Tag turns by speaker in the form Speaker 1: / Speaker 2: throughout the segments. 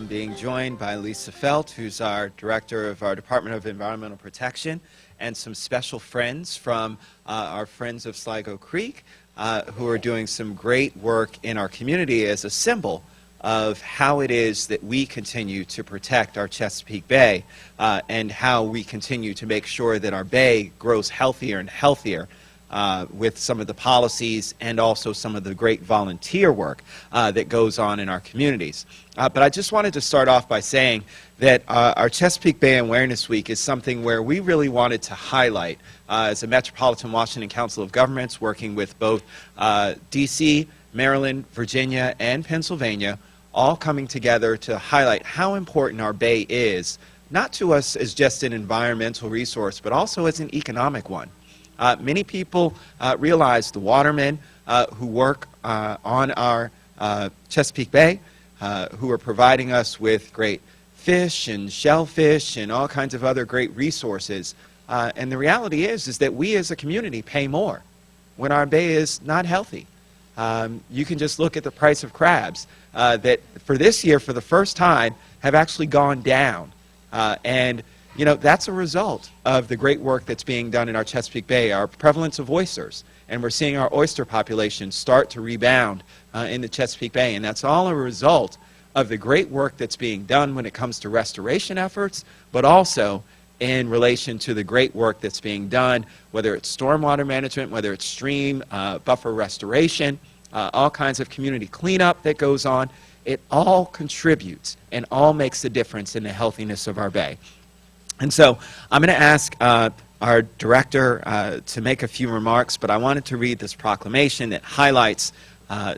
Speaker 1: I'm being joined by Lisa Felt, who's our director of our Department of Environmental Protection, and some special friends from our Friends of Sligo Creek, who are doing some great work in our community as a symbol of how it is that we continue to protect our Chesapeake Bay and how we continue to make sure that our bay grows healthier and healthier with some of the policies and also some of the great volunteer work that goes on in our communities. But I just wanted to start off by saying that our Chesapeake Bay Awareness Week is something where we really wanted to highlight as a Metropolitan Washington Council of Governments working with both D.C., Maryland, Virginia, and Pennsylvania, all coming together to highlight how important our bay is, not to us as just an environmental resource, but also as an economic one. Many people realize the watermen who work on our Chesapeake Bay, who are providing us with great fish and shellfish and all kinds of other great resources. And the reality is that we as a community pay more when our bay is not healthy. You can just look at the price of crabs that for this year, for the first time, have actually gone down. And you know, that's a result of the great work that's being done in our Chesapeake Bay, our prevalence of oysters. And we're seeing our oyster population start to rebound in the Chesapeake Bay. And that's all a result of the great work that's being done when it comes to restoration efforts, but also in relation to the great work that's being done, whether it's stormwater management, whether it's stream buffer restoration, all kinds of community cleanup that goes on. It all contributes and all makes a difference in the healthiness of our bay. And so I'm going to ask our director to make a few remarks, but I wanted to read this proclamation that highlights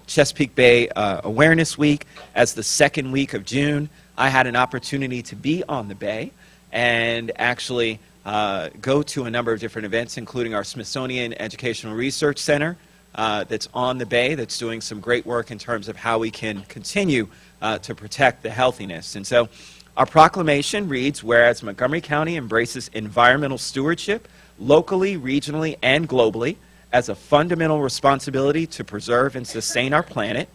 Speaker 1: Chesapeake Bay Awareness Week. As the second week of June, I had an opportunity to be on the bay and actually go to a number of different events, including our Smithsonian Educational Research Center that's on the bay, that's doing some great work in terms of how we can continue to protect the healthiness. And so our proclamation reads, whereas Montgomery County embraces environmental stewardship locally, regionally, and globally as a fundamental responsibility to preserve and sustain our planet,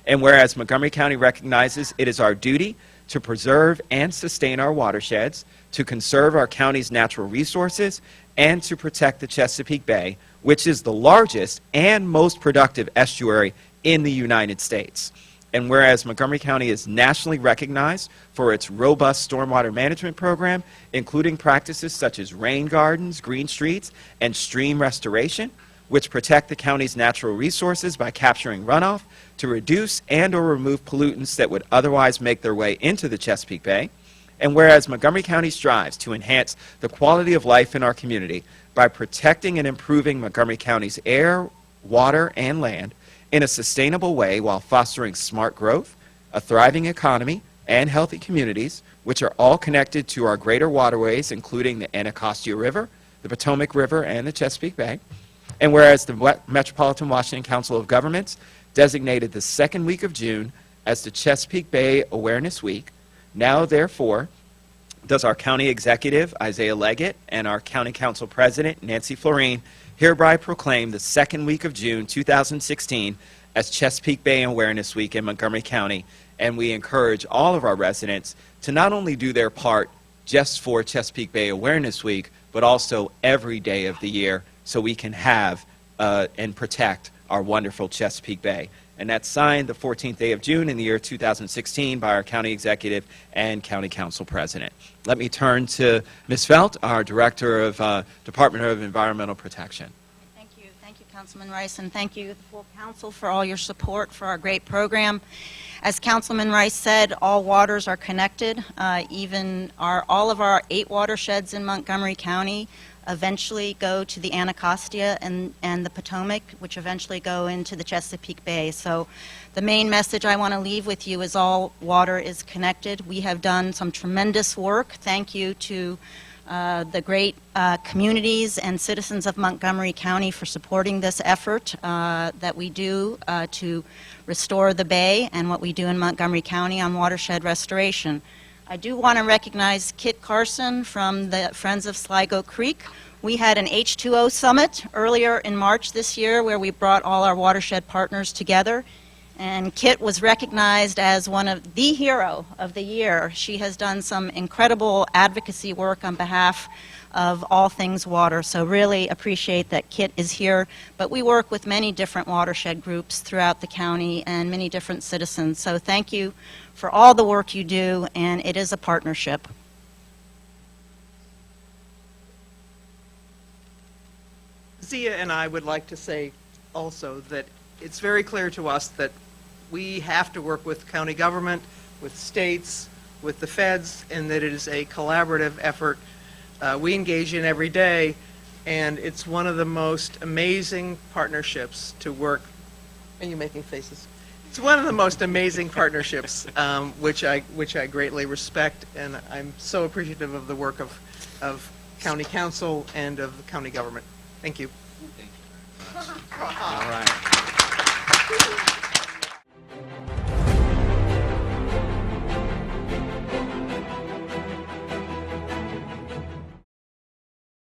Speaker 1: and whereas Montgomery County recognizes it is our duty to preserve and sustain our watersheds, to conserve our county's natural resources, and to protect the Chesapeake Bay, which is the largest and most productive estuary in the United States. And whereas Montgomery County is nationally recognized for its robust stormwater management program, including practices such as rain gardens, green streets, and stream restoration, which protect the county's natural resources by capturing runoff to reduce and or remove pollutants that would otherwise make their way into the Chesapeake Bay. And whereas Montgomery County strives to enhance the quality of life in our community by protecting and improving Montgomery County's air, water, and land in a sustainable way while fostering smart growth, a thriving economy, and healthy communities, which are all connected to our greater waterways, including the Anacostia River, the Potomac River, and the Chesapeake Bay. And whereas the Metropolitan Washington Council of Governments designated the second week of June as the Chesapeake Bay Awareness Week, now therefore does our county executive, Isaiah Leggett, and our county council president, Nancy Florine, hereby proclaim the second week of June 2016 as Chesapeake Bay Awareness Week in Montgomery County. And we encourage all of our residents to not only do their part just for Chesapeake Bay Awareness Week, but also every day of the year so we can have and protect our wonderful Chesapeake Bay. And that's signed the 14th day of June in the year 2016 by our county executive and county council president. Let me turn to Ms. Felt, our director of Department of Environmental Protection.
Speaker 2: Thank you, Councilman Rice, and thank you, the full council, for all your support for our great program. As Councilman Rice said, all waters are connected. All of our 8 watersheds in Montgomery County eventually go to the Anacostia and the Potomac, which eventually go into the Chesapeake Bay. So the main message I want to leave with you is all water is connected. We have done some tremendous work. Thank you to the great communities and citizens of Montgomery County for supporting this effort that we do to restore the bay and what we do in Montgomery County on watershed restoration. I do want to recognize Kit Carson from the Friends of Sligo Creek. We had an H2O summit earlier in March this year where we brought all our watershed partners together. And Kit was recognized as one of the hero of the year. She has done some incredible advocacy work on behalf of all things water, so really appreciate that Kit is here. But we work with many different watershed groups throughout the county and many different citizens, so thank you for all the work you do, and it is a partnership.
Speaker 3: Zia and I would like to say also that it's very clear to us that we have to work with county government, with states, with the feds, and that it is a collaborative effort we engage in every day, and it's one of the most amazing partnerships to work. Are you making faces? It's one of the most amazing partnerships, which I greatly respect, and I'm so appreciative of the work of county council and of the county government. Thank you.
Speaker 1: Thank you very much. All right.